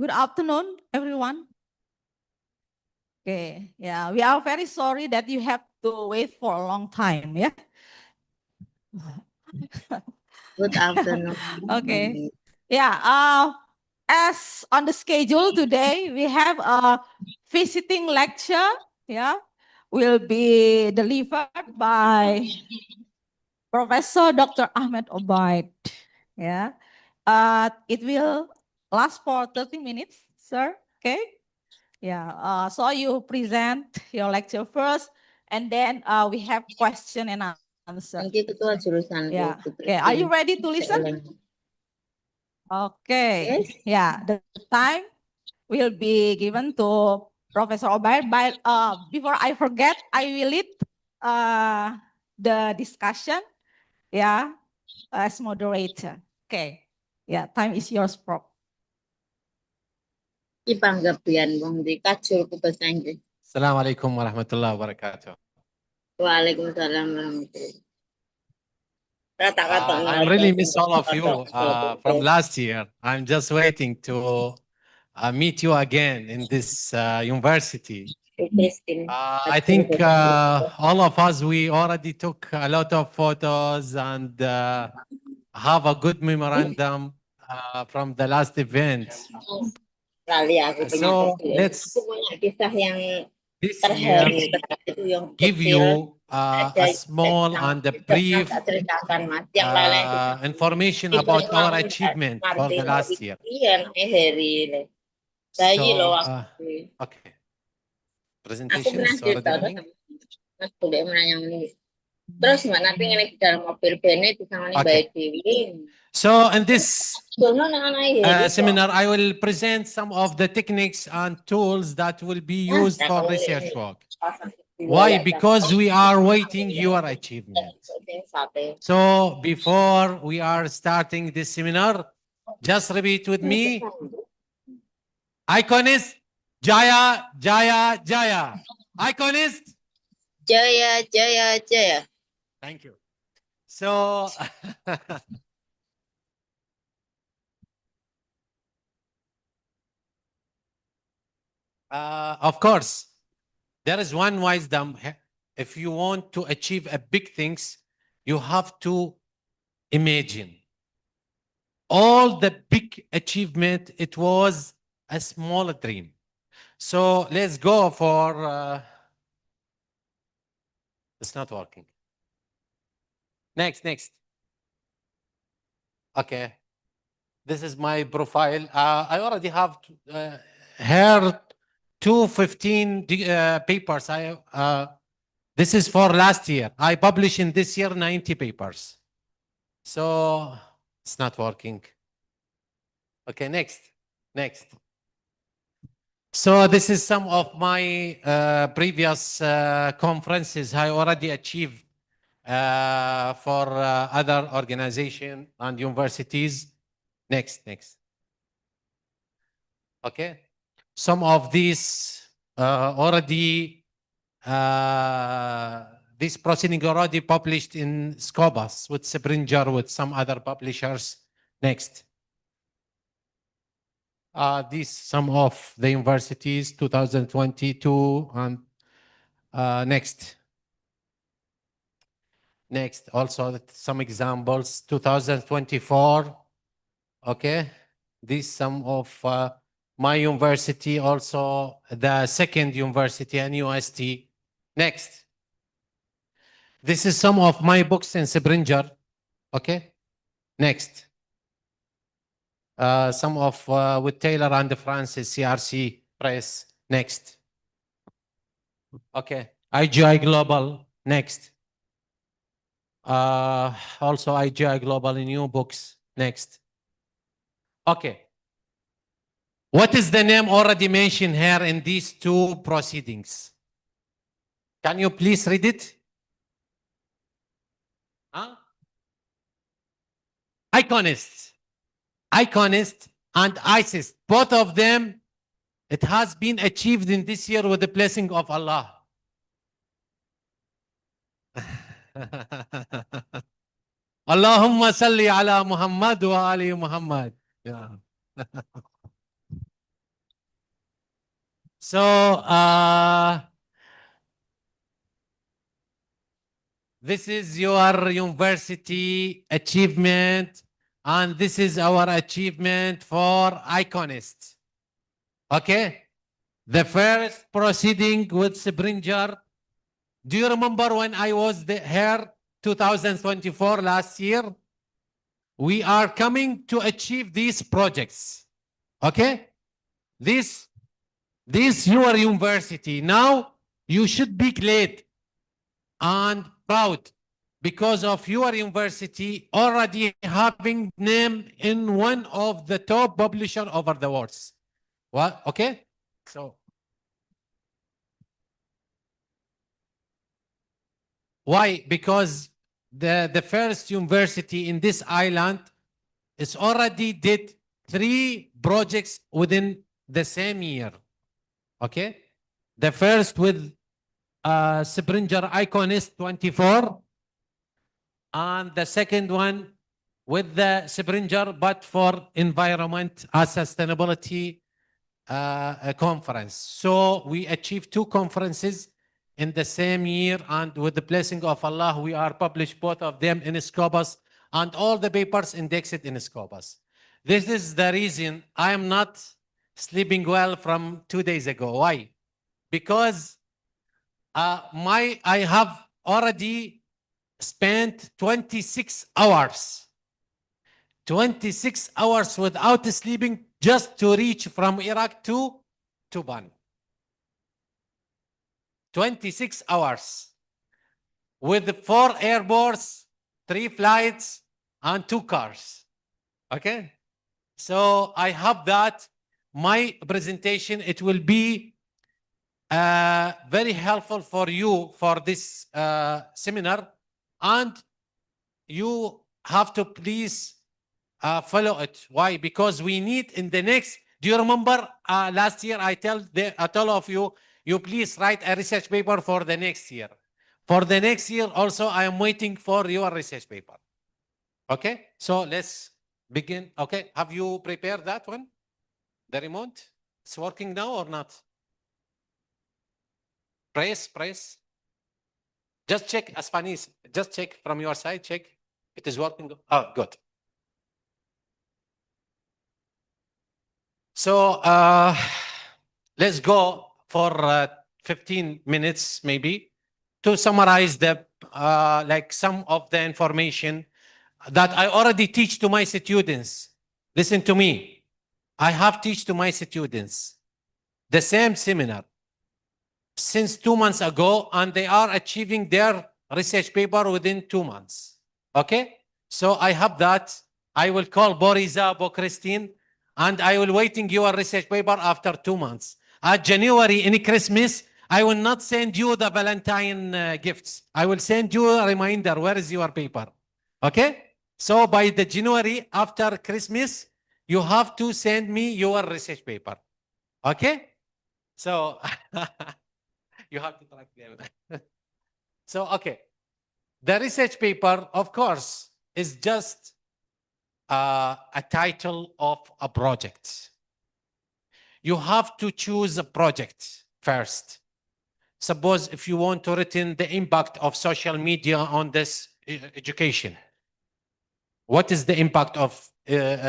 Good afternoon, everyone. Okay, yeah, we are very sorry that you have to wait for a long time. Yeah. Good afternoon. Okay. Yeah. As on the schedule today, we have a visiting lecture. Yeah, will be delivered by Professor Dr. Ahmed Obaid. Yeah. It will last for 30 minutes, sir. Okay. Yeah, so you present your lecture first, and then we have question and answer. Nanti ketua jurusan Yeah. Okay, are you ready to listen? Okay. Yes. Yeah, the time will be given to Professor Obaid. But before I forget, I will lead the discussion. Yeah, as moderator. Okay. Yeah, time is yours, Prof. Ipanggabian wong di kacul ku bahasa Inggris. Assalamualaikum warahmatullahi wabarakatuh. Waalaikumsalam warahmatullahi. I really miss all of you from last year. I'm just waiting to meet you again in this university. I think all of us, we already took a lot of photos and have a good memorandum from the last event. So let's this year give you a small and a brief information about our achievement for the last year. So, okay. Presentation is already running. Okay. So in this seminar, I will present some of the techniques and tools that will be used for research work. Why? Because we are waiting your achievement. So before we are starting this seminar, just repeat with me. Iconist, Jaya, Jaya, Jaya. Iconist. Jaya, Jaya, Jaya. Thank you. So, of course, there is one wisdom. If you want to achieve a big things, you have to imagine. All the big achievement, it was a small dream. So let's go for, it's not working. Next. Okay. This is my profile. I already have here 215 papers. This is for last year. I published in this year 90 papers. So it's not working. Okay, next. So this is some of my previous conferences I already achieved for other organizations and universities. Next. Okay. Some of these already, this proceeding already published in Scopus with Springer, with some other publishers. Next. These some of the universities, 2022, and next. Also some examples, 2024. Okay. These some of my university, also the second university, NUST. Next. This is some of my books in Springer. Okay. Next. Some of with Taylor and Francis, CRC Press. Next. Okay. IGI Global. Next. Also IGI Global in new books. Next. Okay. What is the name already mentioned here in these two proceedings? Can you please read it? Huh? Iconist and ISIS, both of them, it has been achieved in this year with the blessing of Allah. Allahumma salli ala Muhammad wa ali Muhammad. Yeah. So, this is your university achievement, and this is our achievement for Iconist. Okay? The first proceeding with Springer. Do you remember when I was here 2024 last year? We are coming to achieve these projects. Okay? This your university. Now you should be glad and proud because of your university already having name in one of the top publisher over the world. What? Okay? So why? Because the first university in this island is already did 3 projects within the same year. Okay? The first with Springer Iconist 24, and the second one with the Springer, but for environment and sustainability conference. So we achieved 2 conferences in the same year, and with the blessing of Allah, we are published both of them in Scopus, and all the papers indexed in Scopus. This is the reason I am not sleeping well from 2 days ago. Why? Because I have already spent 26 hours. 26 hours without sleeping just to reach from Iraq to Tuban. 26 hours with 4 airports, 3 flights, and 2 cars. Okay? So I hope that my presentation, it will be very helpful for you for this seminar, and you have to please follow it. Why? Because we need in the next. Do you remember last year I told all of you, you please write a research paper for the next year. For the next year also, I am waiting for your research paper. Okay, so let's begin. Okay, have you prepared that one? The remote? It's working now or not? Press. Just check, Aspanis. Just check from your side. Check. It is working. Oh, good. So let's go for 15 minutes maybe to summarize the like some of the information that I already teach to my students. Listen to me. I have teach to my students the same seminar since 2 months ago, and they are achieving their research paper within 2 months. Okay? So I have that. I will call Boriza, Christine, and I will waiting your research paper after 2 months. At January, in Christmas, I will not send you the Valentine gifts. I will send you a reminder. Where is your paper? Okay? So by the January, after Christmas, you have to send me your research paper. Okay? So you have to track them. So, okay. The research paper, of course, is just a title of a project. You have to choose a project first. Suppose if you want to written the impact of social media on this education. What is the impact of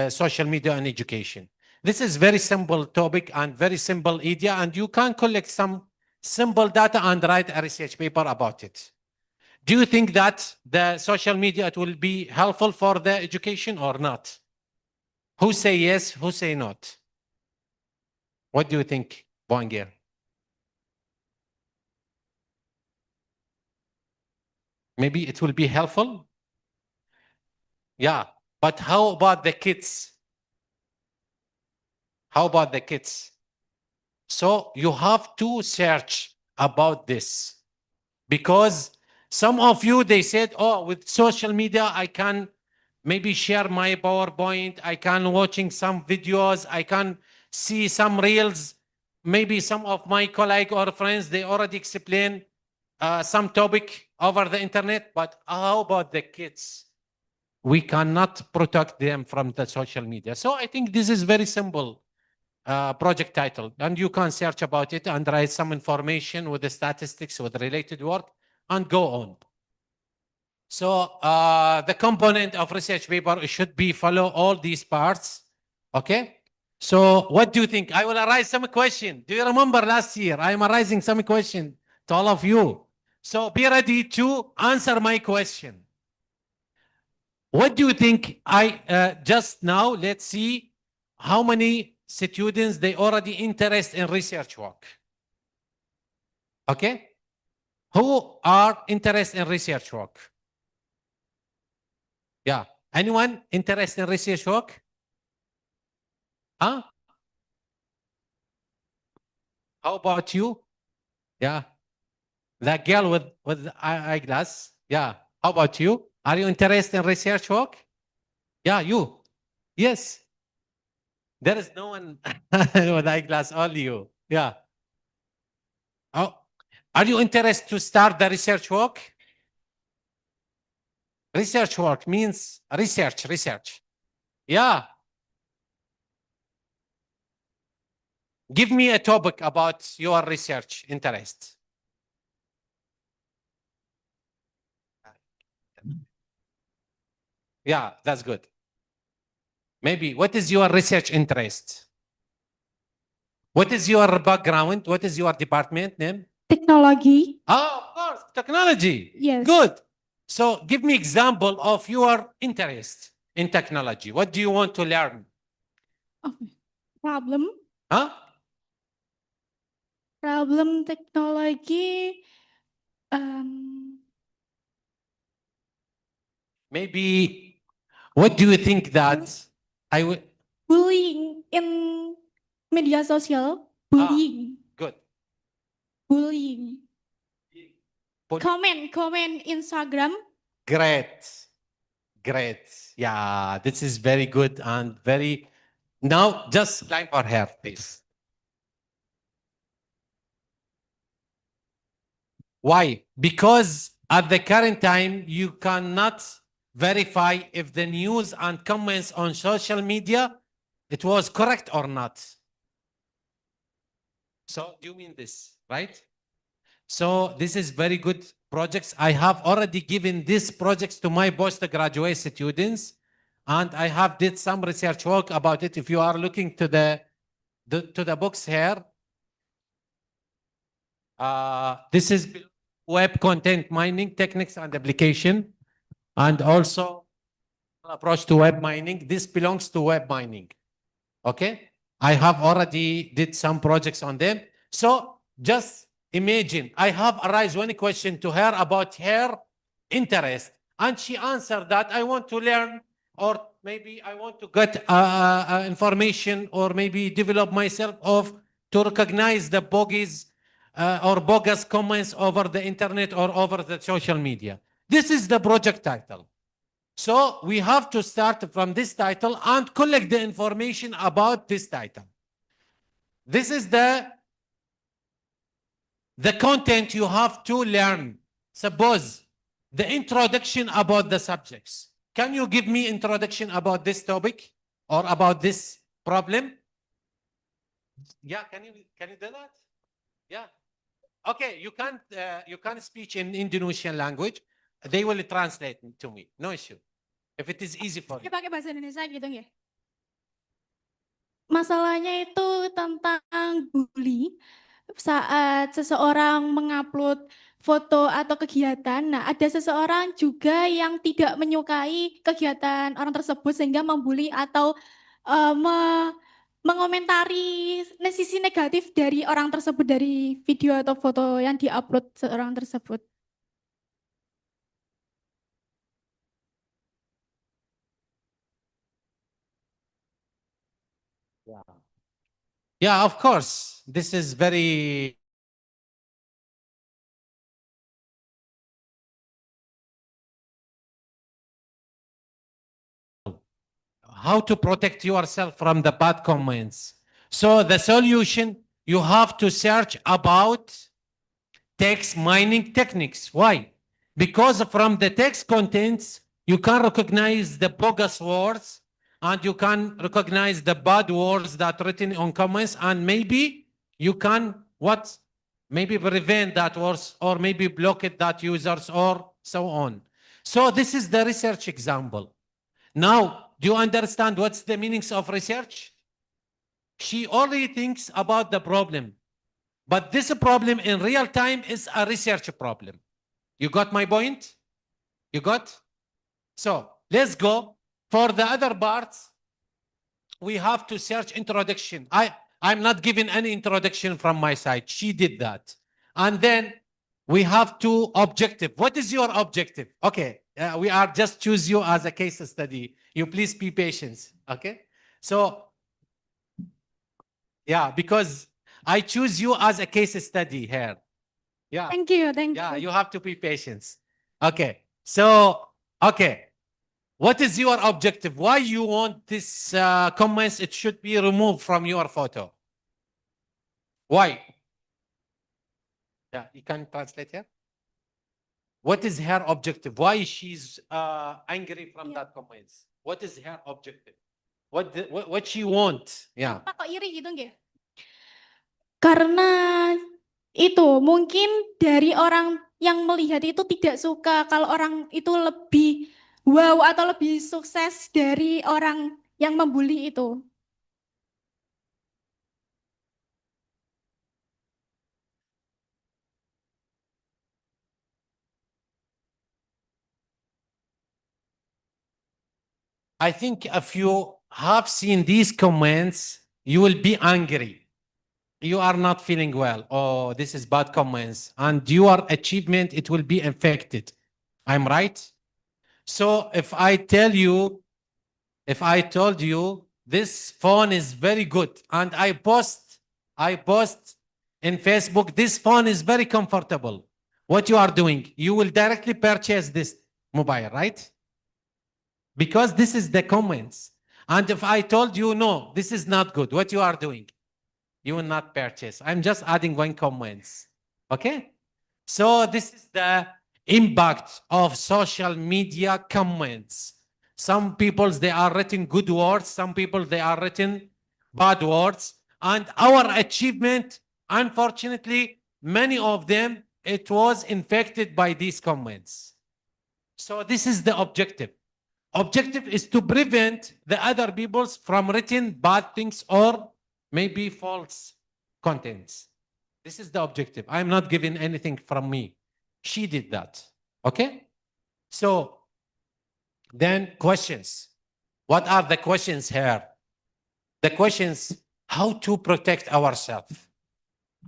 social media on education? This is very simple topic and very simple idea, and you can collect some simple data and write a research paper about it. Do you think that the social media it will be helpful for the education or not? Who say yes, who say not? What do you think, Boangir? Maybe it will be helpful? Yeah, but how about the kids? How about the kids? So you have to search about this, because some of you, they said, oh, with social media, I can maybe share my PowerPoint, I can watching some videos, I can see some reels. Maybe some of my colleagues or friends, they already explain some topic over the internet, but how about the kids? We cannot protect them from the social media. So I think this is very simple. project title, and you can search about it and write some information with the statistics with related work and go on. So the component of research paper should be follow all these parts. Okay. So what do you think? I will arise some question. Do you remember last year? I am arising some question to all of you. So be ready to answer my question. What do you think? I just now, let's see how many students they already interested in research work. Okay. Who are interested in research work? Yeah. Anyone interested in research work? Huh? How about you? Yeah. That girl with the eyeglass. Yeah. How about you? Are you interested in research work? Yeah, you. Yes. There is no one with eyeglass, only you. Yeah. Oh, are you interested to start the research work? Research work means research. Yeah. Give me a topic about your research interest. Yeah, that's good. Maybe, what is your research interest? What is your background? What is your department name? Technology. Oh, of course, technology. Yes. Good. So give me example of your interest in technology. What do you want to learn? Problem. Huh? Problem technology. Maybe, what do you think that I would? Bullying in media sosial. Bullying. Good. Bullying. Pol- Comment Instagram. Great. Yeah, this is very good and very. Now, just line for her, please. Why? Because at the current time, you cannot verify if the news and comments on social media, it was correct or not. So do you mean this, right? So this is very good projects. I have already given these projects to my postgraduate students, and I have did some research work about it. If you are looking to the books here, this is web content mining techniques and application, and also approach to web mining. This belongs to web mining. Okay, I have already did some projects on them. So just imagine I have arise one question to her about her interest, and she answered that I want to learn, or maybe I want to get information, or maybe develop myself of to recognize the bogies or bogus comments over the internet or over the social media. This is the project title. So we have to start from this title and collect the information about this title. This is the content you have to learn. Suppose the introduction about the subjects. Can you give me introduction about this topic or about this problem? Yeah, can you do that? Yeah. Okay, you can speak in Indonesian language. They will translate to me. No issue. If it is easy for you. Pakai bahasa Indonesia gitu ya. Masalahnya itu tentang bully saat seseorang mengupload foto atau kegiatan. Nah, ada seseorang juga yang tidak menyukai kegiatan orang tersebut sehingga membuli atau mengomentari sisi negatif dari orang tersebut, dari video atau foto yang diupload seorang tersebut. Yeah, of course. This is very how to protect yourself from the bad comments. So the solution, you have to search about text mining techniques. Why? Because from the text contents, you can recognize the bogus words and you can recognize the bad words that are written on comments, and maybe you can what? Maybe prevent that words, or maybe block it that users, or so on. So this is the research example. Now, do you understand what's the meanings of research? She only thinks about the problem, but this problem in real time is a research problem. You got my point? You got? So let's go. For the other parts, we have to search introduction. I'm not giving any introduction from my side. She did that. And then we have to objective. What is your objective? Okay, we are just choose you as a case study. You please be patient, okay? So, yeah, because I choose you as a case study here. Yeah. Thank you, thank Yeah, you. you have to be patient. Okay, so, okay. What is your objective? Why you want this comments? It should be removed from your photo. Why? Yeah, you can translate here. What is her objective? Why she's angry from that comments? What is her objective? What she want? Yeah. Pak, kok iri gitu nggih? Karena itu mungkin dari orang yang melihat itu tidak suka kalau orang itu lebih wow atau lebih sukses dari orang yang membuli itu. I think if you have seen these comments, you will be angry. You are not feeling well. Oh, this is bad comments. And your achievement, it will be affected. I'm right? So if I told you this phone is very good, and I post in Facebook, this phone is very comfortable. What you are doing, you will directly purchase this mobile, right? Because this is the comments. And if I told you, no, this is not good, what you are doing, you will not purchase. I'm just adding one comments, okay? So this is the impact of social media comments. Some people, they are written good words. Some people, they are written bad words. And our achievement, unfortunately, many of them, it was infected by these comments. So this is the objective. Objective is to prevent the other peoples from written bad things or maybe false contents. This is the objective. I'm not giving anything from me. She did that. Okay? So, then questions. What are the questions here? The questions, how to protect ourselves,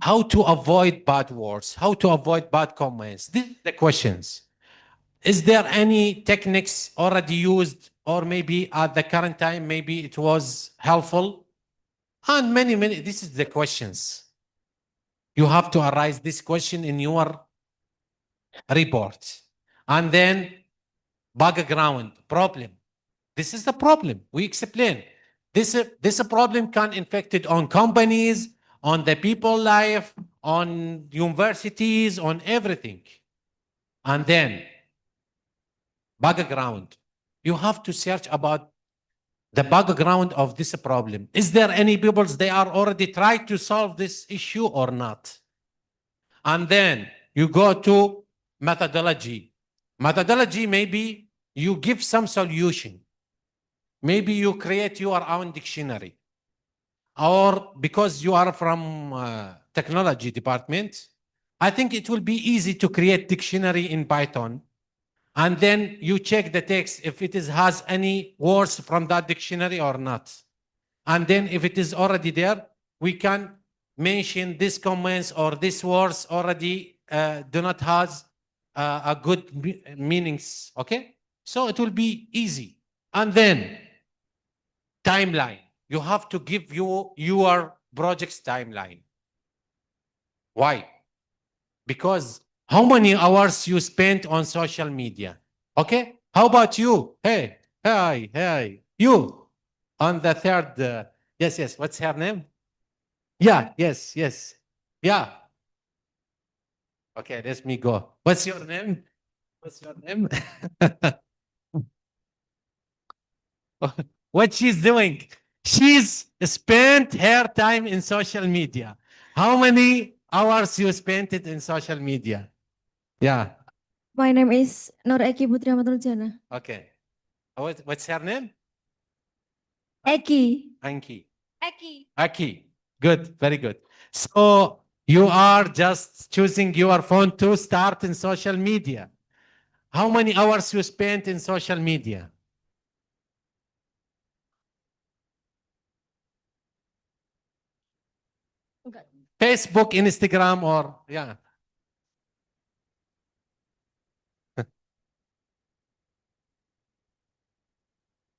how to avoid bad words, how to avoid bad comments. These are the questions. Is there any techniques already used, or maybe at the current time, maybe it was helpful? And many, this is the questions. You have to arise this question in your report. And then background, problem. This is the problem. We explain. This problem can infect it on companies, on the people life, on universities, on everything. And then background. You have to search about the background of this problem. Is there any people they are already trying to solve this issue or not? And then you go to methodology. Methodology, maybe you give some solution. Maybe you create your own dictionary. Or because you are from technology department, I think it will be easy to create dictionary in Python. And then you check the text if it has any words from that dictionary or not. And then if it is already there, we can mention these comments or these words already do not have a good meanings, okay? So it will be easy. And then timeline. You have to give your project's timeline. Why? Because how many hours you spent on social media? Okay? How about you? Hey, you on the third, yes, what's her name? Yeah, yes. Yeah. Okay, let me go. What's your name? what she's doing. She's spent her time in social media. How many hours you spent it in social media? Yeah. My name is Nur Eki Putri Ahmadul Jana. Okay. What's her name? Eki. Anki. Eki. Aki. Good. Very good. So you are just choosing your phone to start in social media. How many hours you spent in social media? Facebook, Instagram, or yeah.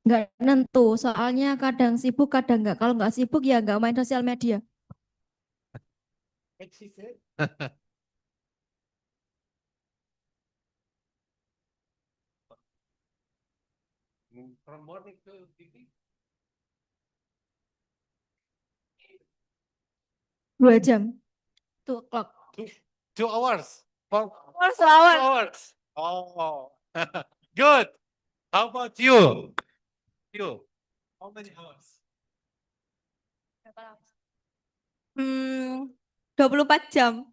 Nggak nentu, soalnya kadang sibuk, kadang nggak. Kalau nggak sibuk ya nggak main sosial media. What she said? From morning to evening? 2 jam. 2 o'clock. 2 hours. 4 2 hours. hours. Oh, good. How about you? You? How many hours? 24 jam.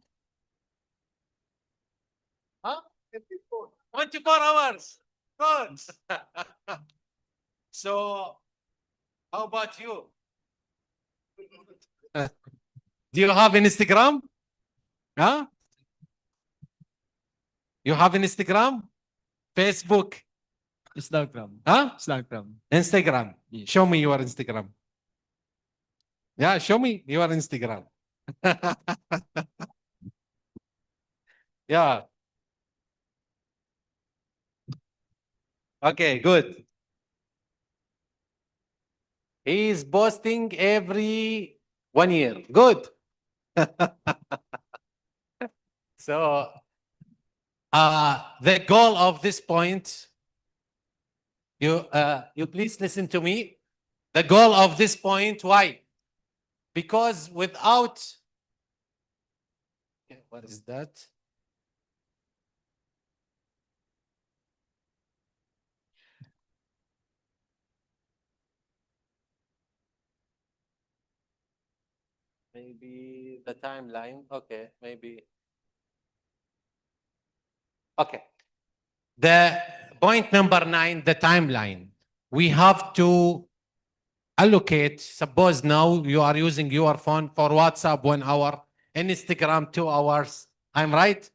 Huh? 24 hours. Good. So, how about you? Do you have Instagram? Huh? You have Instagram? Facebook? Instagram. Huh? Instagram. Instagram. Yes. Show me your Instagram. Yeah, show me your Instagram. Yeah. Okay, good. He is posting every 1 year. Good. So, the goal of this point, you please listen to me. The goal of this point, why? Because without, what is that? Maybe the timeline. Okay, maybe. Okay. The point number 9, the timeline. We have to allocate, suppose now you are using your phone for WhatsApp 1 hour, Instagram 2 hours, I'm right?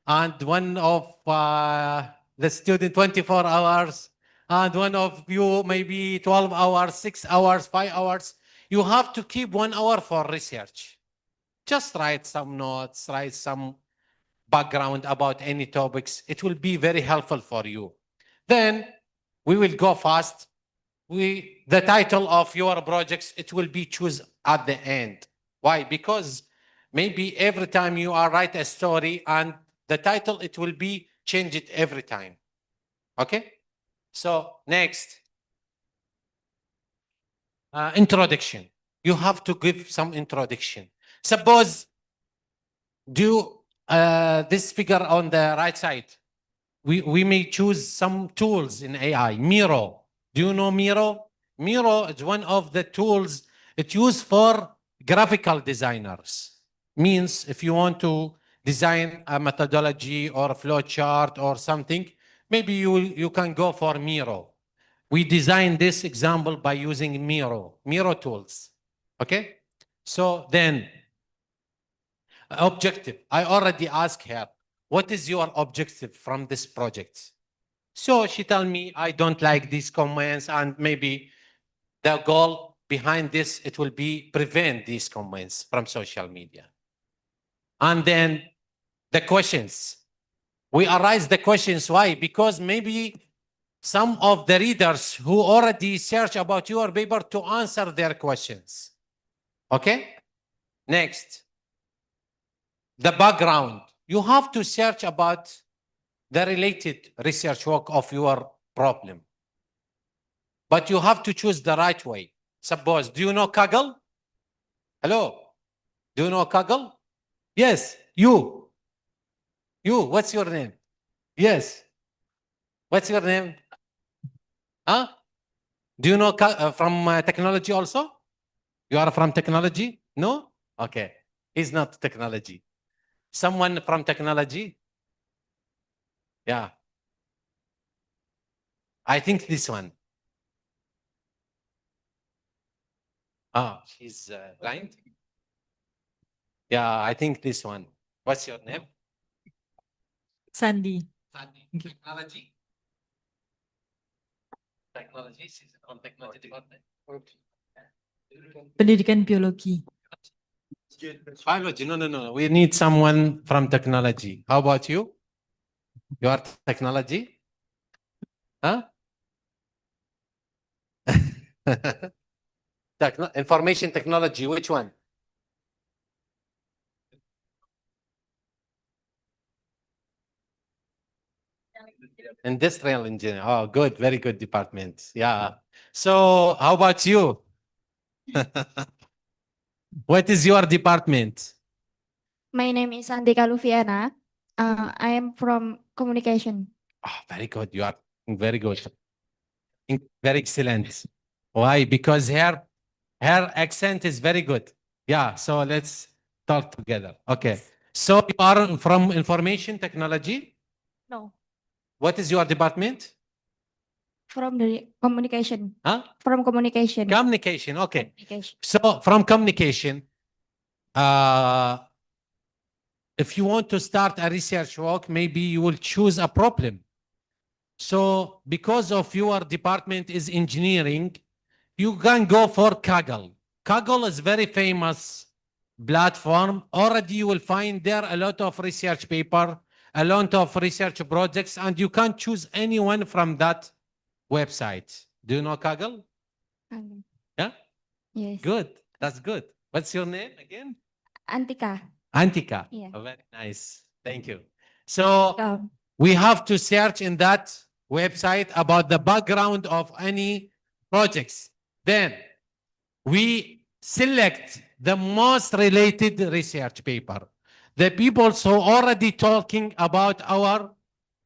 And one of the student 24 hours, and one of you maybe 12 hours, 6 hours, 5 hours. You have to keep 1 hour for research. Just write some notes, write some background about any topics. It will be very helpful for you. Then we will go fast. The title of your projects, it will be choose at the end. Why? Because maybe every time you are write a story and the title, it will be change it every time. Okay? So next, introduction. You have to give some introduction. Suppose do this figure on the right side. We may choose some tools in AI. Miro. Do you know Miro? Miro is one of the tools it's used for graphical designers. Means if you want to design a methodology or a flow chart or something, maybe you can go for Miro. We designed this example by using Miro tools. Okay? So then, objective. I already asked her, what is your objective from this project? So she told me, I don't like these comments, and maybe the goal behind this, it will be prevent these comments from social media. And then the questions. We arise the questions. Why? Because maybe some of the readers who already search about your paper to answer their questions. Okay? Next. The background. You have to search about the related research work of your problem. But you have to choose the right way. Suppose, do you know Kaggle? Hello? Do you know Kaggle? Yes, you. You, what's your name? Yes. What's your name? Huh? Do you know from technology also? You are from technology? No? Okay. He's not technology. Someone from technology? Yeah. I think this one. Ah, she's blind? Yeah, I think this one. What's your name? Sandy. Sandy. Technology? Technology? She's from technology department? Pendidikan biologi. Biology. No. We need someone from technology. How about you? You are technology? Huh? Information technology, which one? Industrial engineer. Oh, good. Very good department. Yeah. So how about you? What is your department? My name is Andika Lufiana. I am from communication. Oh, very good. You are very good. Very excellent. Why? Because her accent is very good. Yeah. So let's talk together. Okay. So you are from information technology? No, What is your department? from the communication. Huh? From communication. Communication. Okay. Communication. So from communication, if you want to start a research work, maybe you will choose a problem. So because of your department is engineering, you can go for Kaggle. Kaggle is very famous platform. Already you will find there a lot of research paper, a lot of research projects, and you can choose anyone from that website. Do you know Kaggle? Yeah? Yes. Good. That's good. What's your name again? Antika. Antika. Yeah. Oh, very nice. Thank you. So we have to search in that website about the background of any projects. Then we select the most related research paper. The people so already talking about our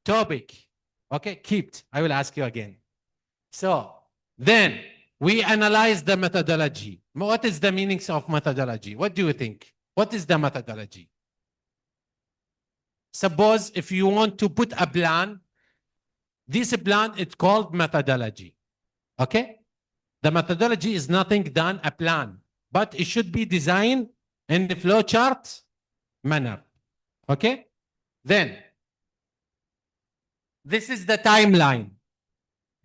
topic. Okay, keep it. I will ask you again. So then we analyze the methodology. What is the meanings of methodology? What do you think? What is the methodology? Suppose if you want to put a plan, this plan is called methodology. Okay? The methodology is nothing than a plan, but it should be designed in the flowchart manner. Okay? Then, this is the timeline.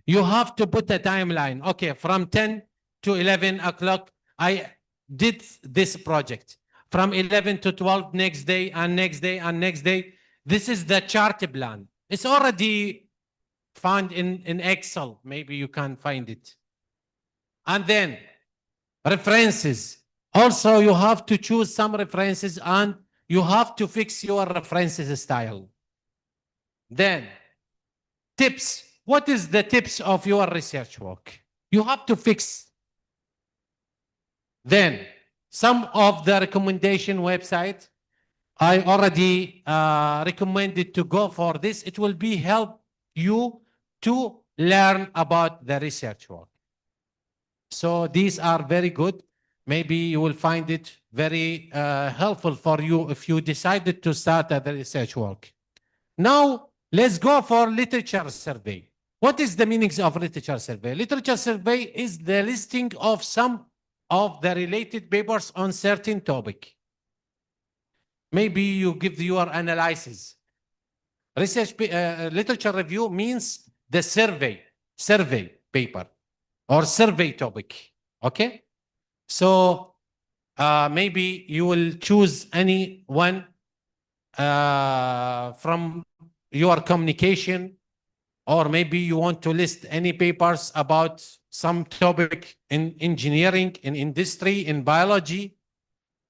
You have to put a timeline. Okay, from 10 to 11 o'clock, I did this project. From 11 to 12, next day, and next day, and next day. This is the chart plan. It's already found in Excel. Maybe you can find it. And then, references. Also, you have to choose some references and you have to fix your references style. Then, tips. What is the tips of your research work? You have to fix. Then, some of the recommendation website, I already recommended to go for this. It will be help you to learn about the research work. So these are very good. Maybe you will find it very helpful for you if you decided to start the research work. Now, let's go for literature survey. What is the meanings of literature survey? Literature survey is the listing of some of the related papers on certain topic. Maybe you give your analysis. Research literature review means the survey paper or survey topic. Okay? So maybe you will choose any one from your communication, or maybe you want to list any papers about some topic in engineering, in industry, in biology.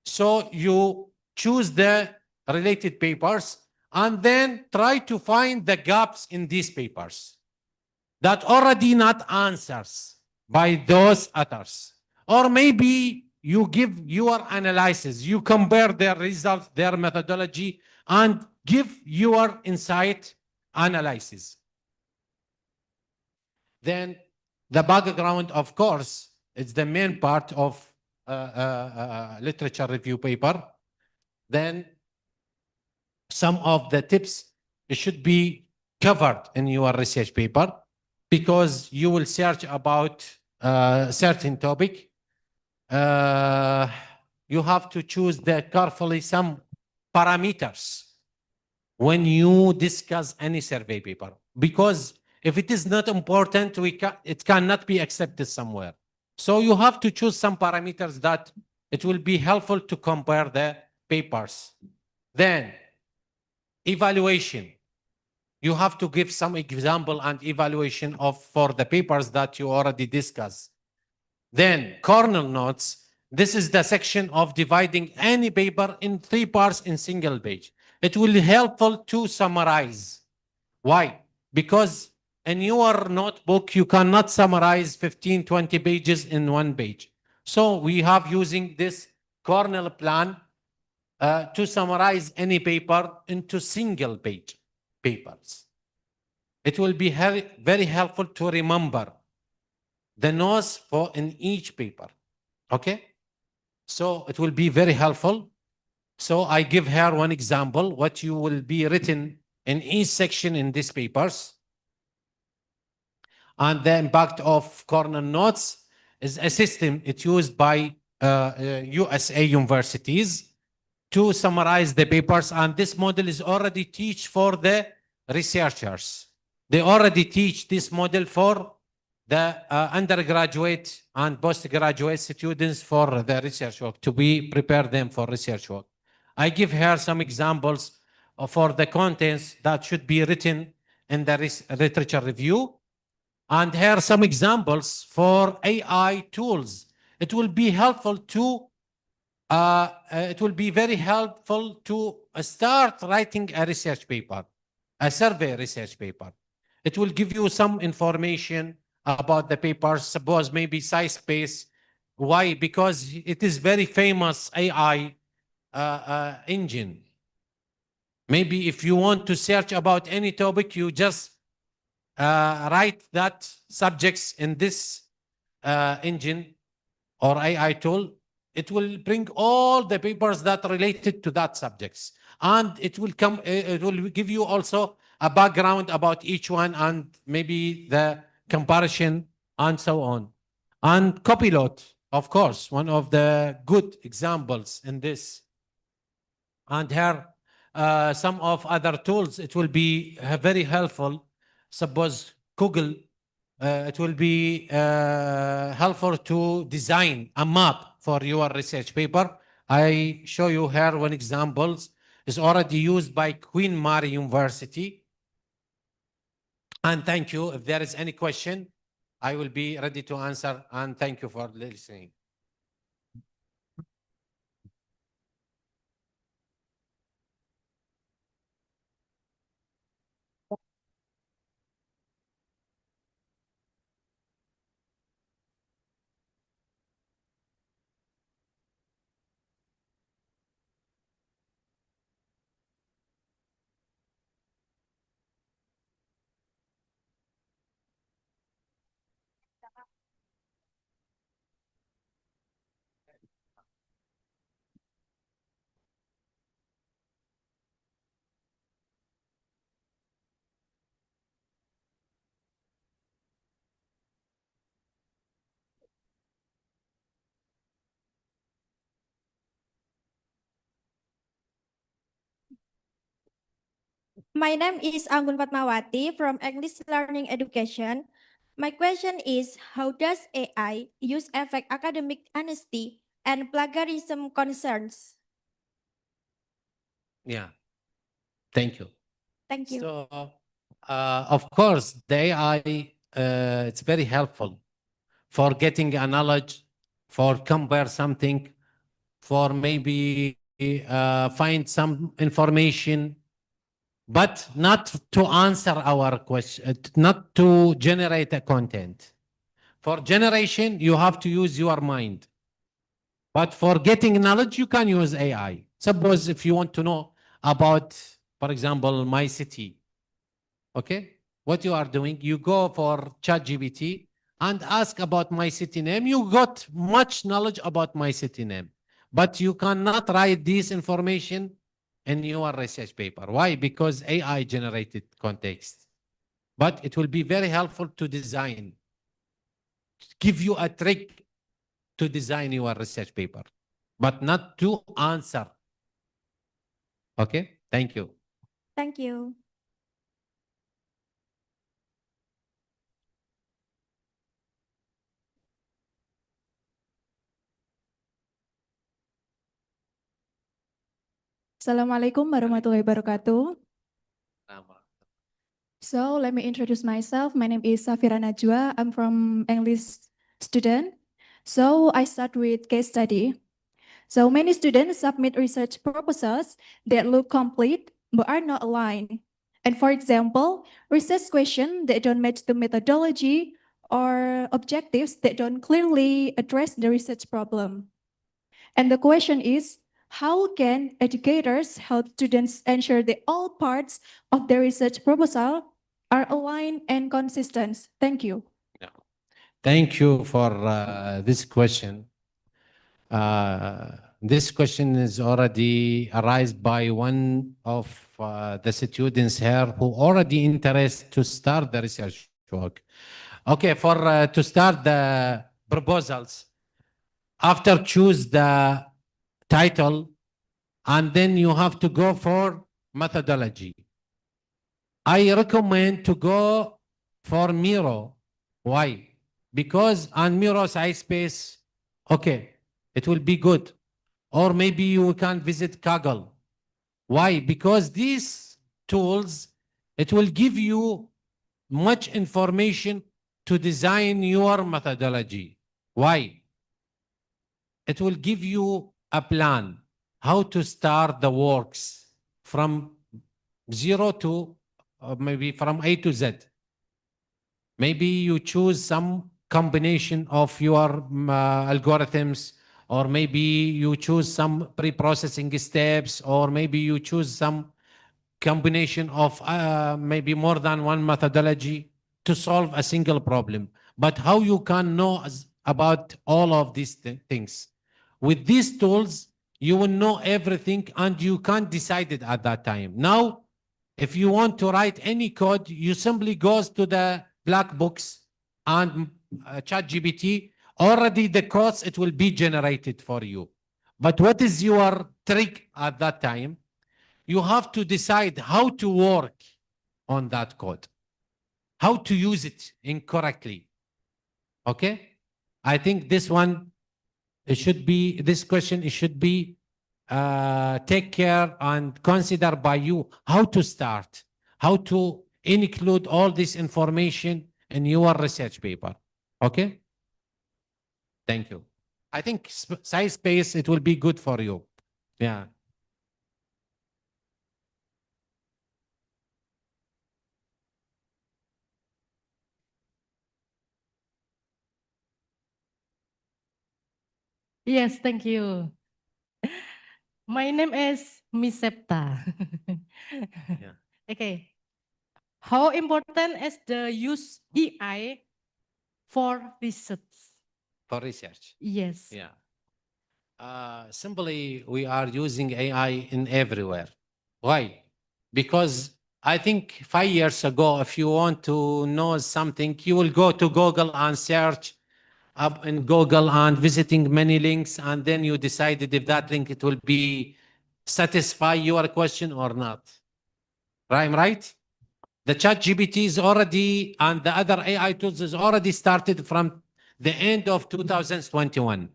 So you choose the related papers and then try to find the gaps in these papers that already not answers by those authors. Or maybe you give your analysis, you compare their results, their methodology, and give your insight analysis. Then The background, of course, it's the main part of literature review paper. Then some of the tips should be covered in your research paper, because you will search about a certain topic. You have to choose carefully some parameters when you discuss any survey paper, because if it is not important, it cannot be accepted somewhere. So you have to choose some parameters that it will be helpful to compare the papers. Then evaluation. You have to give some example and evaluation for the papers that you already discussed. Then corner notes. This is the section of dividing any paper in 3 parts in single page. It will be helpful to summarize. Why? Because in your notebook, you cannot summarize 15, 20 pages in 1 page. So we have using this corner plan to summarize any paper into single page papers. It will be very helpful to remember the notes in each paper. Okay? So it will be very helpful. So I give her one example, what you will be written in each section in these papers. And the impact of corner notes is a system it's used by USA universities to summarize the papers. And this model is already teach for the researchers. They already teach this model for the undergraduate and postgraduate students for the research work, to prepare them for research work. I give her some examples for the contents that should be written in the literature review, and here some examples for AI tools. It will be helpful to it will be very helpful to start writing a research paper, a survey research paper. It will give you some information about the paper, suppose maybe size space. Why? Because it is very famous AI engine. Maybe if you want to search about any topic, you just write that subjects in this engine or AI tool. It will bring all the papers that are related to that subjects, and it will give you also a background about each one and maybe the comparison and so on. And Copilot, of course, one of the good examples in this. And here some of other tools, it will be very helpful. Suppose Google, it will be helpful to design a map for your research paper. I show you here one example. It's already used by Queen Mary University. And thank you. If there is any question, I will be ready to answer. And thank you for listening. My name is Anggun Fatmawati from English Learning Education. My question is, how does AI use affect academic honesty and plagiarism concerns? Yeah. Thank you. Thank you. So, of course, the AI, it's very helpful for getting a knowledge, for compare something, for maybe find some information, but not to answer our question, not to generate a content. For generation, you have to use your mind. But for getting knowledge, you can use AI. Suppose if you want to know about, for example, my city, okay? What you are doing, you go for ChatGPT and ask about my city name, you got much knowledge about my city name. But you cannot write this information in your research paper. Why? Because AI generated context. But it will be very helpful to design, give you a trick to design your research paper, but not to answer. Okay, thank you. Thank you. Assalamualaikum warahmatullahi wabarakatuh. So let me introduce myself. My name is Safira Najwa. I'm from English student. So I start with case study. So many students submit research proposals that look complete but are not aligned. And for example, research questions that don't match the methodology or objectives that don't clearly address the research problem. And the question is, how can educators help students ensure that all parts of their research proposal are aligned and consistent? Thank you. Thank you for this question. This question is already arised by one of the students here who already interested to start the research work. Okay, for to start the proposals, after choose the title, and then you have to go for methodology. I recommend to go for Miro. Why? Because on Miro SciSpace, okay, it will be good. Or maybe you can visit Kaggle. Why? Because these tools, it will give you much information to design your methodology. Why? It will give you a plan how to start the works from 0 to maybe from A to Z. Maybe you choose some combination of your algorithms, or maybe you choose some pre-processing steps, or maybe you choose some combination of maybe more than one methodology to solve a single problem. But how you can know about all of these things? With these tools, you will know everything and you can't decide it at that time. Now, if you want to write any code, you simply go to the black books and ChatGPT. Already the codes, it will be generated for you. But what is your trick at that time? You have to decide how to work on that code, how to use it incorrectly. Okay? I think this one, it should be, this question, it should be take care and consider by you how to start, how to include all this information in your research paper. Okay? Thank you. I think SciSpace, it will be good for you. Yeah. Yes, thank you. My name is Miss Septa. Yeah. Okay. How important is the use AI for research? For research. Yes. Yeah. Simply, we are using AI in everywhere. Why? Because I think 5 years ago, if you want to know something, you will go to Google and search up in Google and visiting many links, and then you decided if that link it will be satisfy your question or not. Right? The ChatGPT is already, and the other AI tools is already started from the end of 2021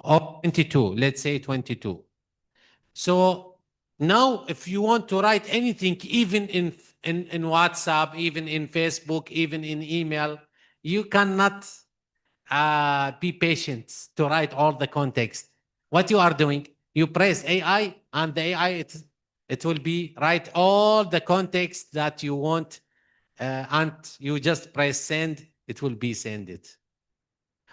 or 22, let's say 22. So now if you want to write anything, even in WhatsApp, even in Facebook, even in email, you cannot be patient to write all the context. What you are doing, you press AI, and the AI, it will be write all the context that you want, and you just press send, it will be send it.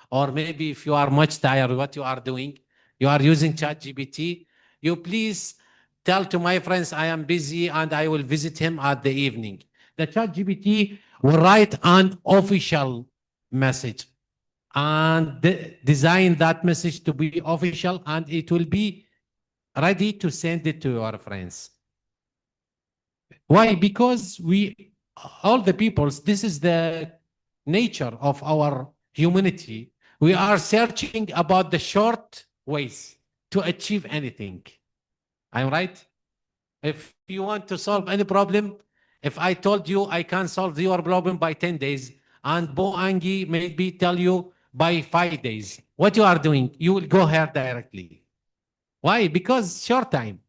Or maybe if you are much tired, what you are doing, you are using ChatGPT, you please tell to my friends I am busy and I will visit him at the evening. The ChatGPT will write an official message and design that message to be official, and it will be ready to send it to your friends. Why? Because all the peoples, this is the nature of our humanity. We are searching about the short ways to achieve anything. I'm right? If you want to solve any problem, if I told you I can solve your problem by 10 days, and Bo Angie maybe tell you by 5 days, what you are doing, you will go here directly. Why? Because short time.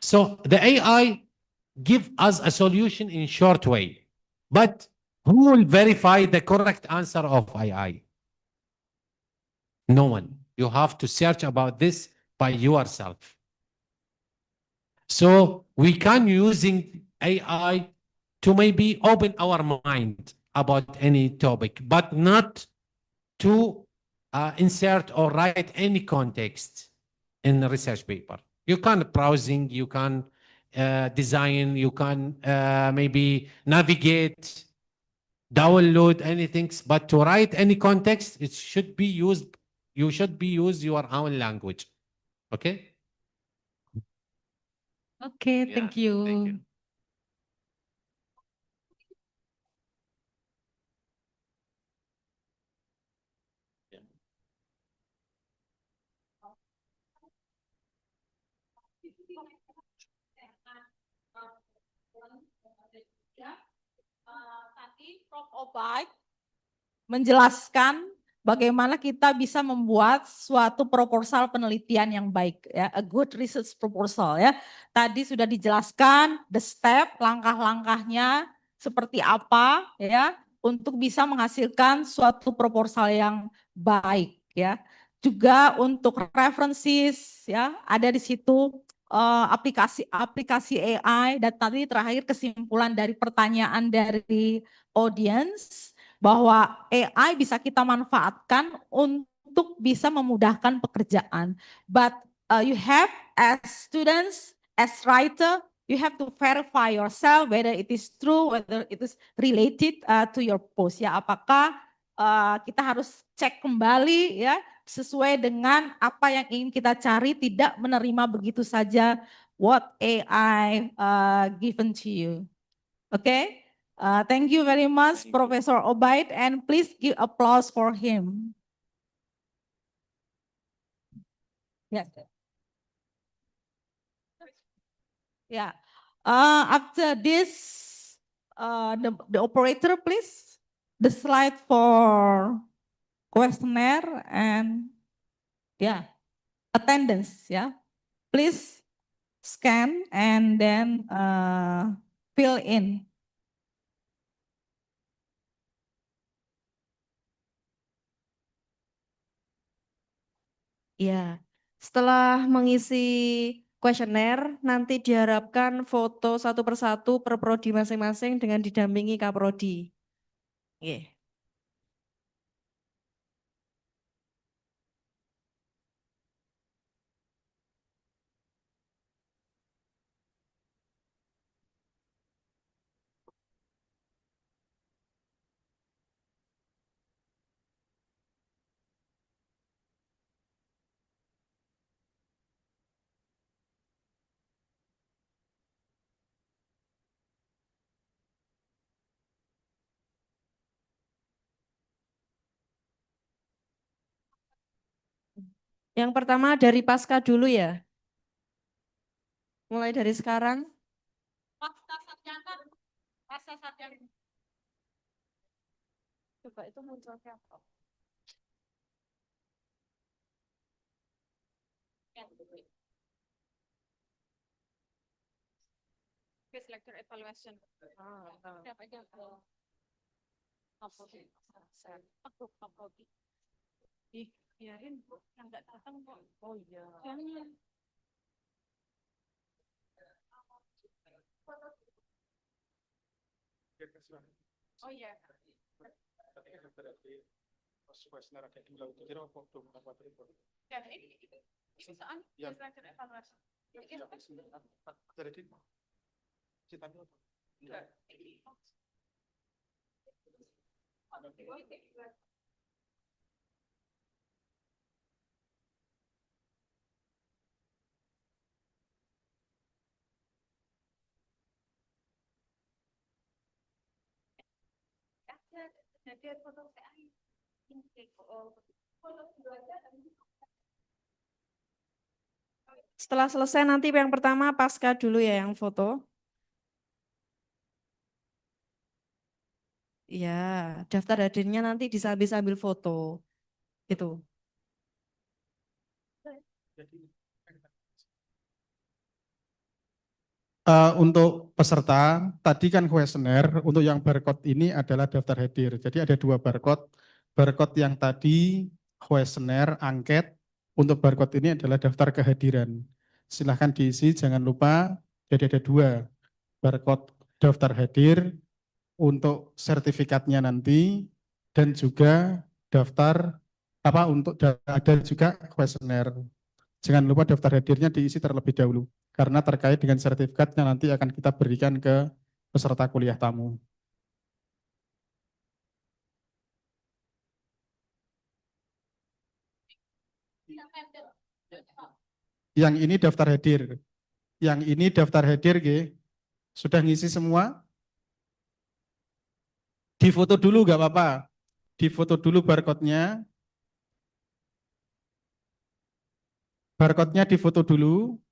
So the AI give us a solution in short way. But who will verify the correct answer of AI? No one. You have to search about this by yourself. So we can using AI to maybe open our mind about any topic, but not to insert or write any context in a research paper. You can browsing, you can design, you can maybe navigate, download anything, but to write any context, it should be used, you should be use your own language. Okay? Okay, thank you. Thank you. Tadi Prof. Obaid menjelaskan bagaimana kita bisa membuat suatu proposal penelitian yang baik, ya, a good research proposal, ya. Tadi sudah dijelaskan the step, langkah-langkahnya seperti apa, ya, untuk bisa menghasilkan suatu proposal yang baik, ya. Juga untuk references, ya, ada di situ aplikasi AI, dan tadi terakhir kesimpulan dari pertanyaan dari audience bahwa AI bisa kita manfaatkan untuk bisa memudahkan pekerjaan. But you have as students, as writer, you have to verify yourself whether it is true, whether it is related to your post. Ya, apakah kita harus cek kembali, ya, sesuai dengan apa yang ingin kita cari, tidak menerima begitu saja what AI given to you. Okay? Thank you very much, Professor Obaid, and please give applause for him. Yes. Yeah. After this, the operator, please, the slide for questionnaire and attendance. Yeah, please scan and then fill in. Ya, setelah mengisi kuesioner, nanti diharapkan foto satu persatu per prodi masing-masing dengan didampingi kaprodi. Oke. Yang pertama dari pasca dulu ya. Mulai dari sekarang. Pasca sarjana. Coba itu munculnya apa? Case lecture evaluation. Siapa aja? Ih, biarin yang nggak datang kok. Oh iya. Oh iya. Ya, ini soal case lecture evaluation. Setelah selesai nanti yang pertama pasca dulu ya yang foto. Ya, daftar hadirnya nanti disambil foto. Gitu. Untuk peserta, tadi kan kuesioner, untuk yang barcode ini adalah daftar hadir. Jadi ada dua barcode. Barcode yang tadi kuesioner, angket, untuk barcode ini adalah daftar kehadiran. Silahkan diisi, jangan lupa, jadi ada dua. Barcode daftar hadir untuk sertifikatnya nanti, dan juga daftar, untuk ada juga kuesioner. Jangan lupa daftar hadirnya diisi terlebih dahulu, karena terkait dengan sertifikatnya nanti akan kita berikan ke peserta kuliah tamu. Yang ini daftar hadir. Yang ini daftar hadir, sudah ngisi semua? Difoto dulu nggak apa-apa. Difoto dulu barcode-nya. Barcode-nya difoto dulu.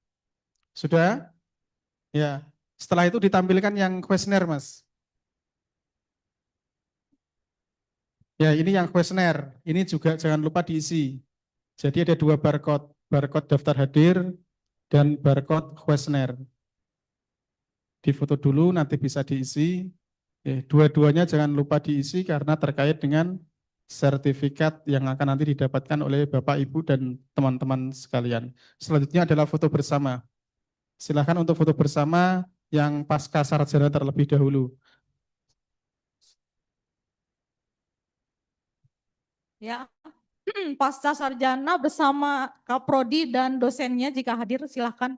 Sudah? Ya. Setelah itu ditampilkan yang kuesioner, Mas. Ya, ini yang kuesioner. Ini juga jangan lupa diisi. Jadi ada dua barcode. Barcode daftar hadir dan barcode kuesioner. Difoto dulu, nanti bisa diisi. Dua-duanya jangan lupa diisi karena terkait dengan sertifikat yang akan nanti didapatkan oleh Bapak, Ibu, dan teman-teman sekalian. Selanjutnya adalah foto bersama. Silakan untuk foto bersama yang pasca sarjana terlebih dahulu. Ya, pasca sarjana bersama Kaprodi dan dosennya jika hadir silakan.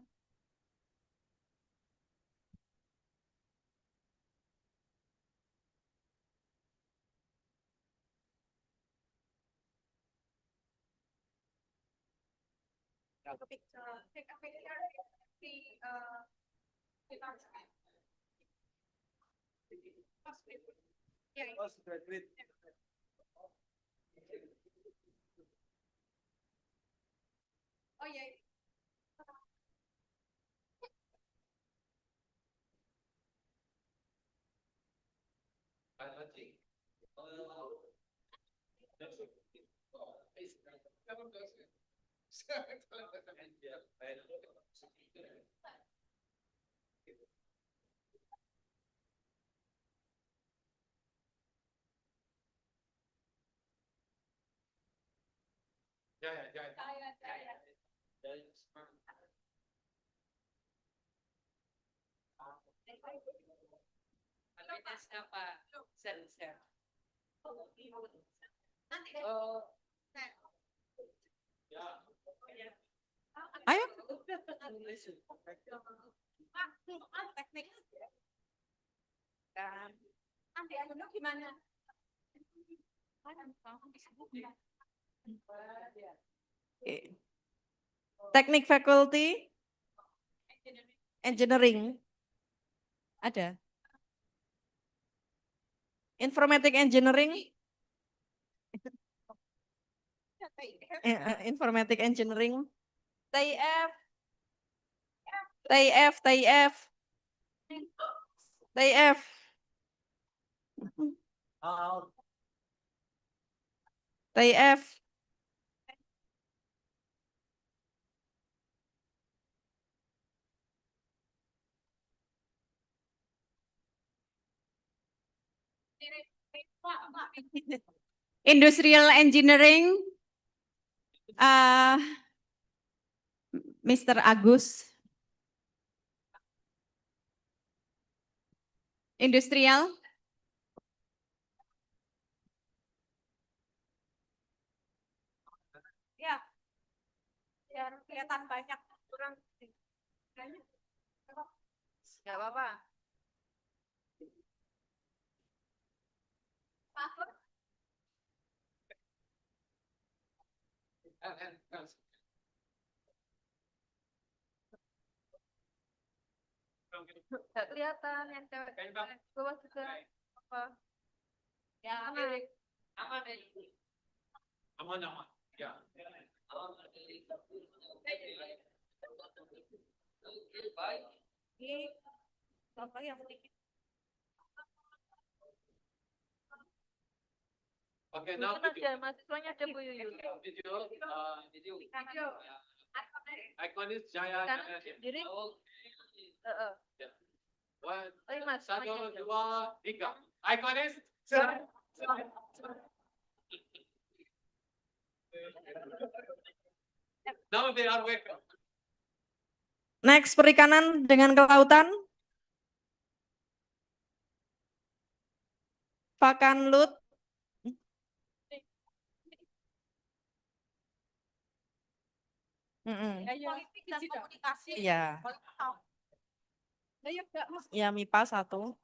Oh iya. Ayo. Teknik. Nanti anu gimana? Teknik faculty engineering. Ada. Informatic engineering. Informatic engineering. TIF. TIF, TIF. TIF. TIF. Industrial engineering. Mr. Agus. Industrial. Ya. Biar kelihatan banyak kurang. Enggak apa-apa. Enggak kelihatan yang cewek. Bawah juga apa? Aman. Ya. Oke, now video. Mahasiswanya ada Bu Yuyu. Video. Ikonis Jaya. Diri. Ya. One, Mas. satu, dua, tiga. Ikonis. Now they are welcome. Next, perikanan dengan kelautan. Pakan Lut. Politik dan komunikasi. Iya. Ya, MIPA 1.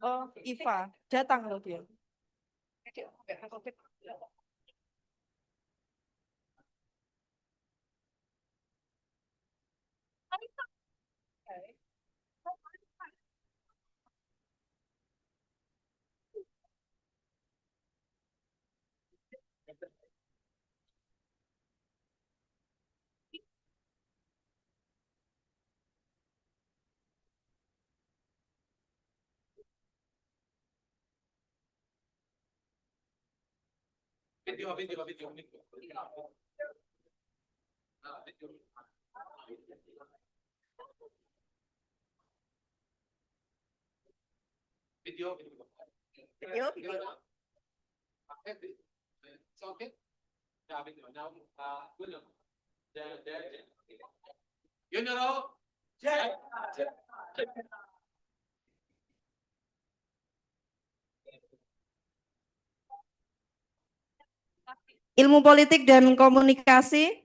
Oh, IVA. Datang loh dia. Video. Video. It's okay. Yeah, video. Now, good. You know. Ilmu politik dan komunikasi.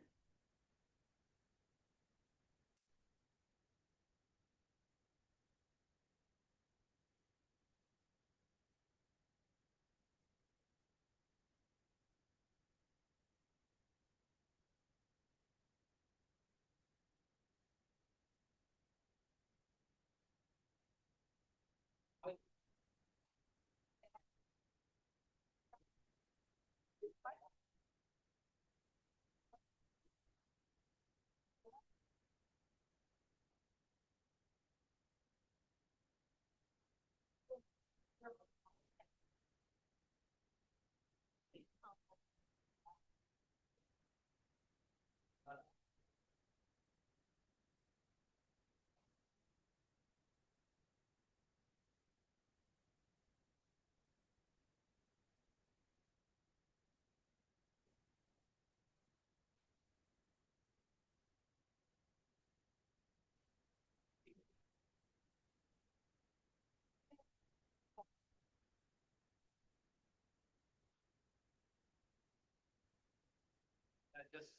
Just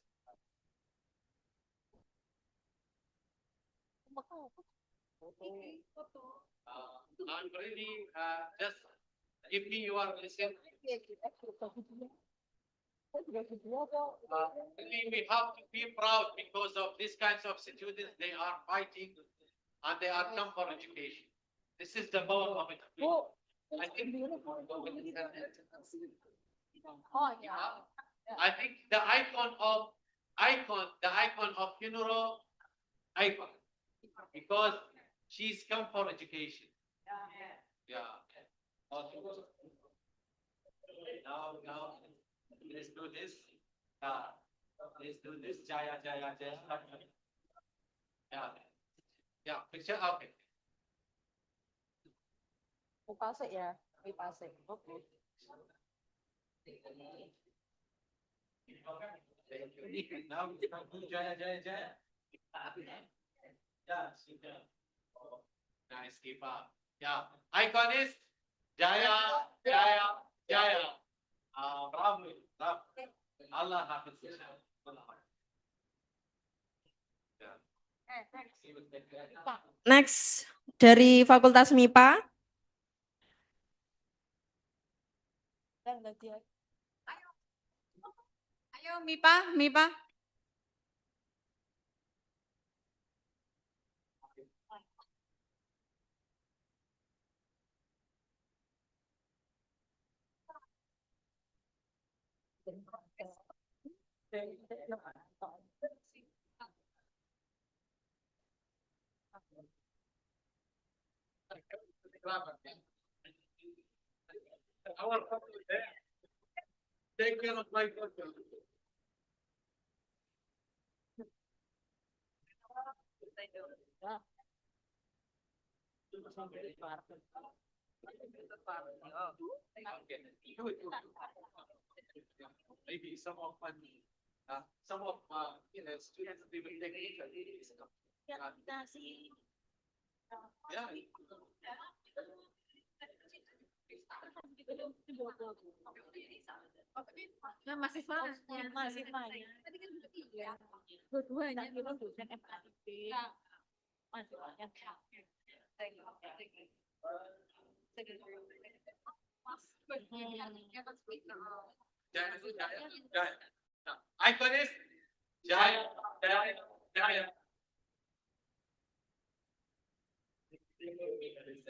I'm really just give me your listen. We have to be proud because of these kinds of students. They are fighting and they are come for education. This is the power of education. I think. I think the icon of funeral icon because she's come for education. Yeah. Now, let's do this. Let's do this. Jaya. Yeah. Picture. Okay. Pasik ya, pasik. Oke. Now we can do Jaya. Yeah. Nice. Keep up. Yeah. Icon is Jaya. Bravo. Allah Hafiz. Next, dari Fakultas MIPA. Ayo MIPA. Take care of my photo. Maybe some of my students they will take it. Yeah. Mahasiswanya. Dua-duanya itu dosen FKIP. Mahasiswanya. Icon is Jaya.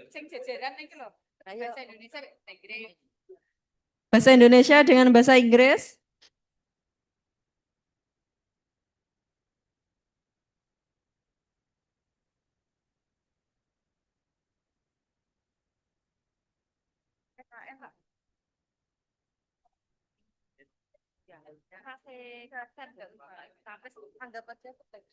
Sing jejeran iki lho. Bahasa Indonesia Inggris. Bahasa Indonesia dengan bahasa Inggris. Kasih karakter tapi anggap aja teks.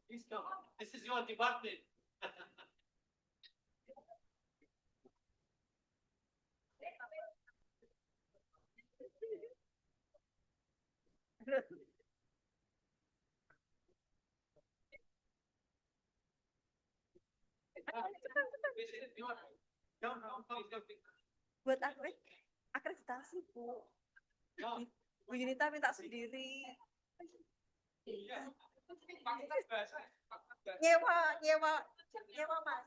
Please come. This is your department. Buat akreditasi, Bu. Bu Yunita minta sendiri. Nyewa Mas.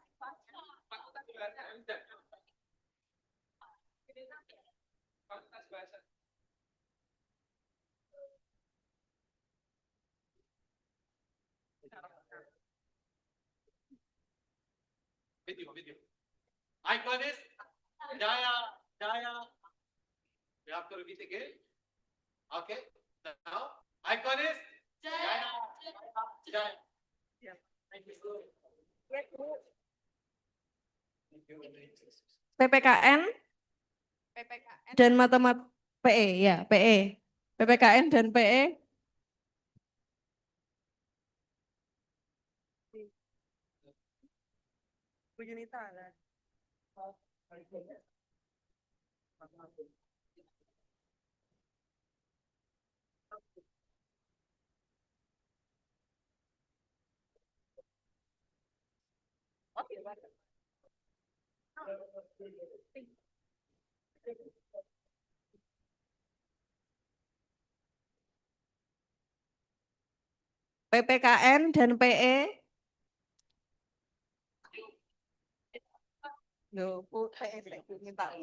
Video. Icon is Jaya. We have to repeat again. Okay. Now, icon is Jaya. Yeah. Thank you. PPKN dan matematika PE ya, PE. PPKN dan PE. Bu Yunita lah. PPKN dan PE. Loh, Bu, saya minta.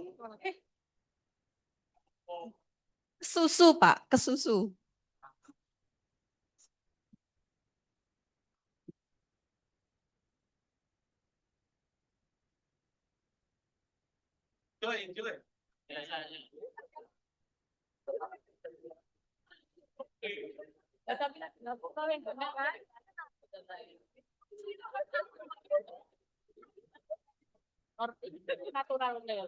Susu, Pak, ke susu. Join. Tapi nggak kau yang benar kan? Natural nih.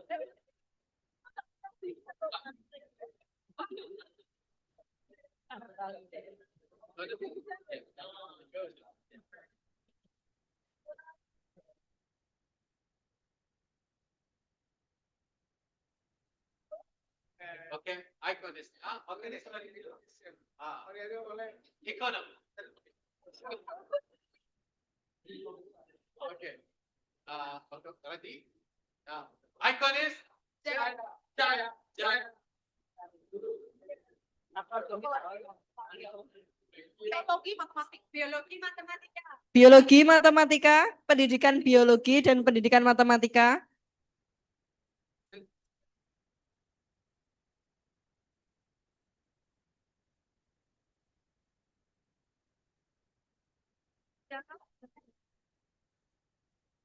Okay, icon is economy. Okay. Ready? Icon is Jaya. Biologi, matematika, pendidikan biologi dan pendidikan matematika.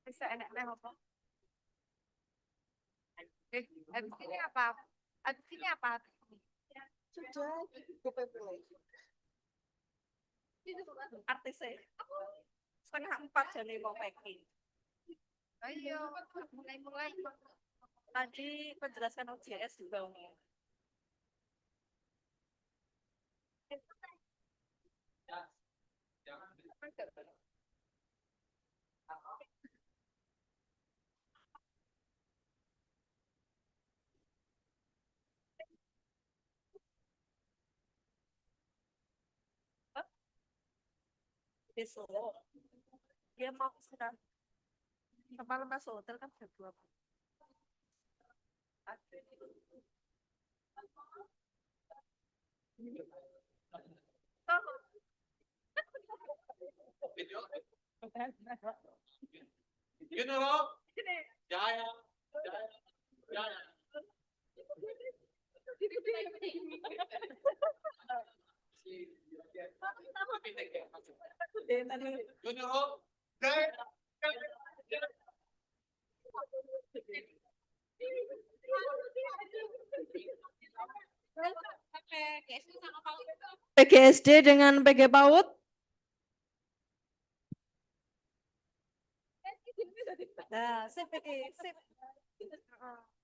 Bisa enak apa? Habis ini apa? Habis ini apa? Sudah, artisnya setengah 4 jadi mau packing. Ayo, mulai. Tadi penjelaskan OJS juga. Besok dia mau istirahat. Semalam masuk hotel kan jam 2. You know, Jaya, Jaya. You know, Jaya. PGSD dengan PG PAUD. Nah, sip iki, sip.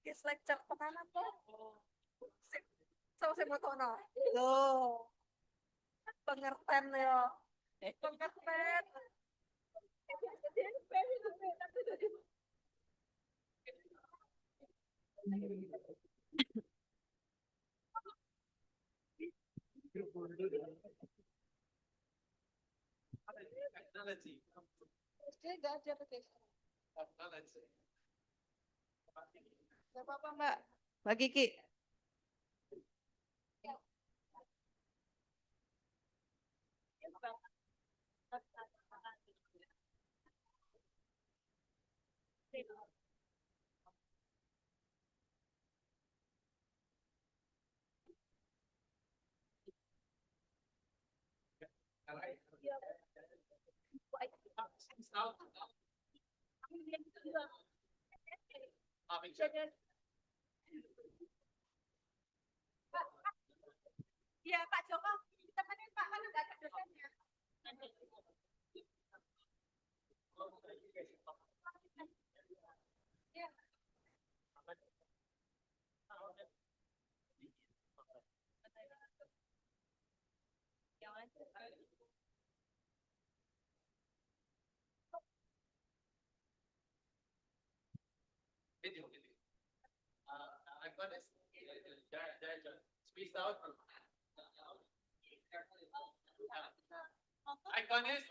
Guys lecture tenan apa? Sip. Sing motono. Loh. Pengertian ya. Pengertian. Enggak ada Enggak apa-apa, Mbak. Mbak Kiki. Iya, Pak Joko. Temenin Pak, mana nggak ada dosennya. Video. I'm gonna space out. Iconist.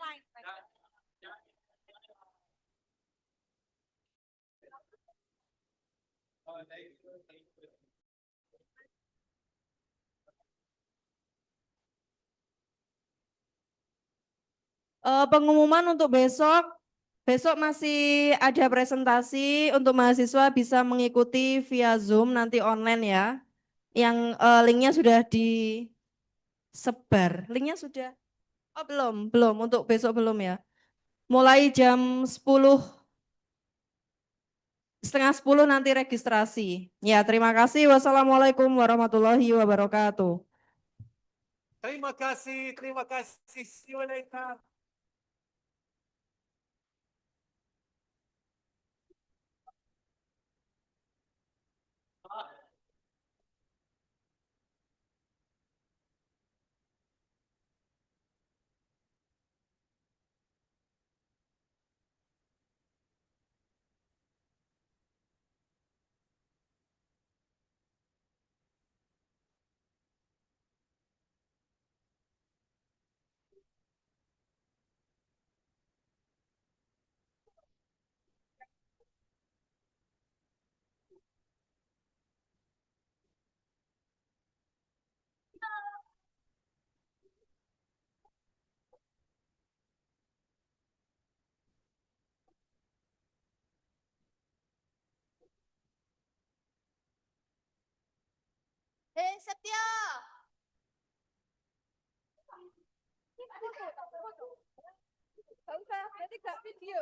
Pengumuman untuk besok. Besok masih ada presentasi untuk mahasiswa bisa mengikuti via Zoom nanti online ya. Yang linknya sudah disebar. Linknya sudah? Oh belum. Untuk besok belum ya. Mulai jam 10:30 nanti registrasi. Ya terima kasih. Wassalamualaikum warahmatullahi wabarakatuh. Terima kasih. See you later. Setia. Enggak usah, nanti gak video.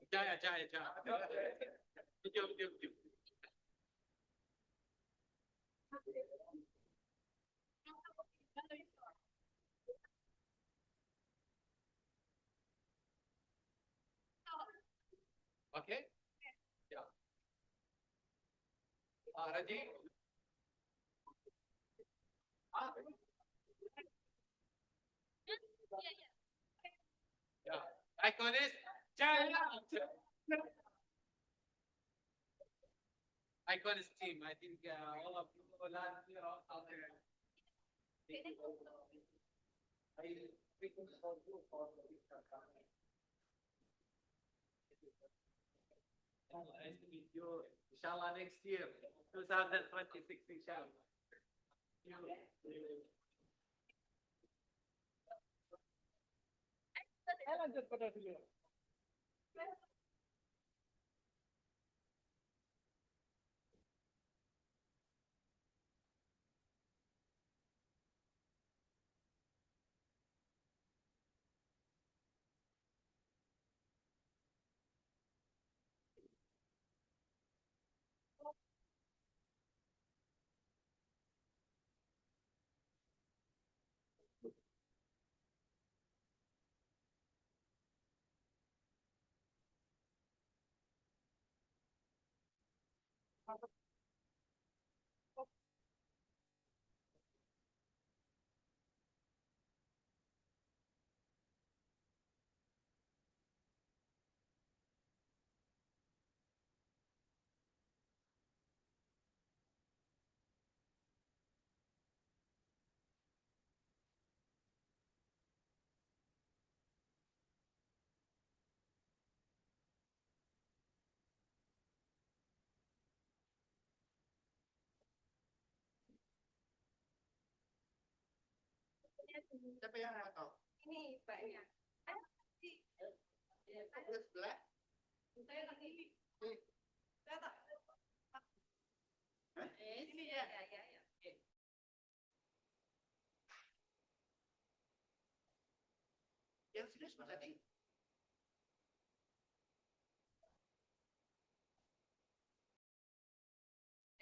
Jaya, Jaya, Jaya. Diam, diam, diam. Okay? Yeah. Ready? Yeah. Icon is Jaya. Icon is team. I think all of you will not, out there. I think for you for the nice to meet you. Inshallah next year, 2026, inshallah. Lanjut pada dulu. Siapa yang tahu? Ini Mbaknya. Sebelah. Saya tadi. Saya tak. Ini ya. Yang sudah sebelah tadi.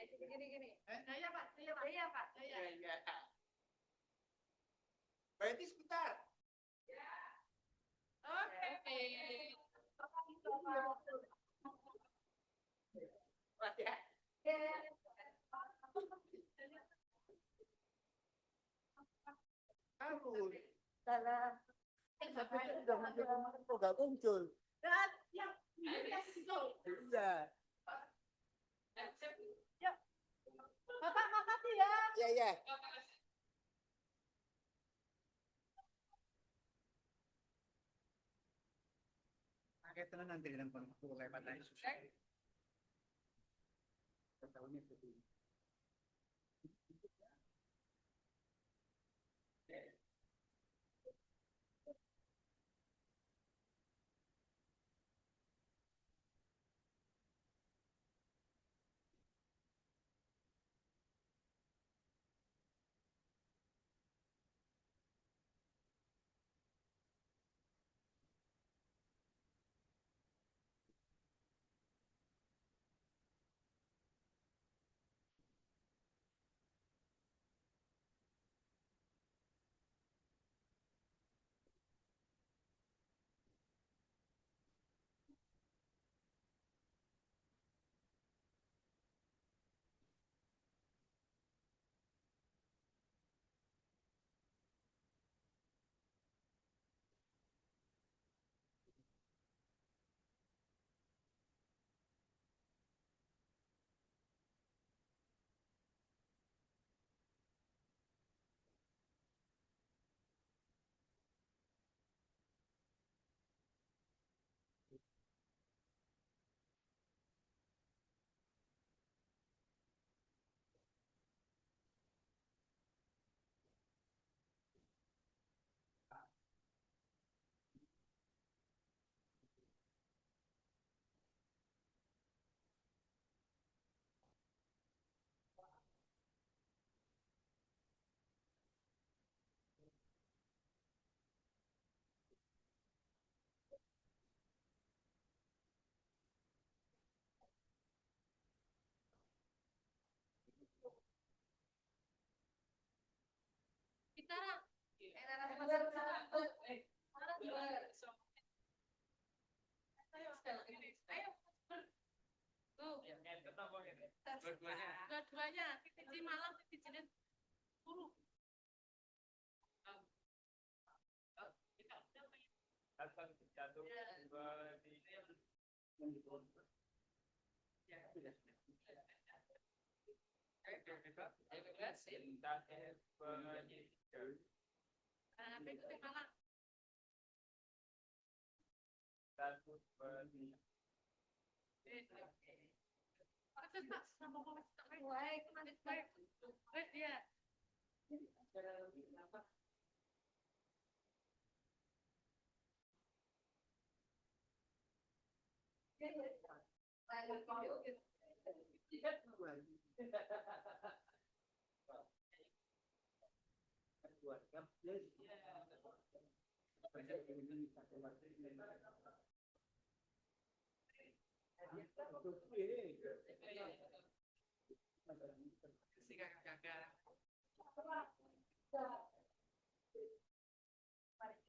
Gini. Saya Pak. Iya. Berarti sebentar. Ya. Oke. Salah. Kok gak muncul? Iya. Bapak makasih ya. Iya. Pakai tenan nanti dengan pengukur lebat lain susah. Tahunnya seperti Dua-duanya, di malam, di sini buruk.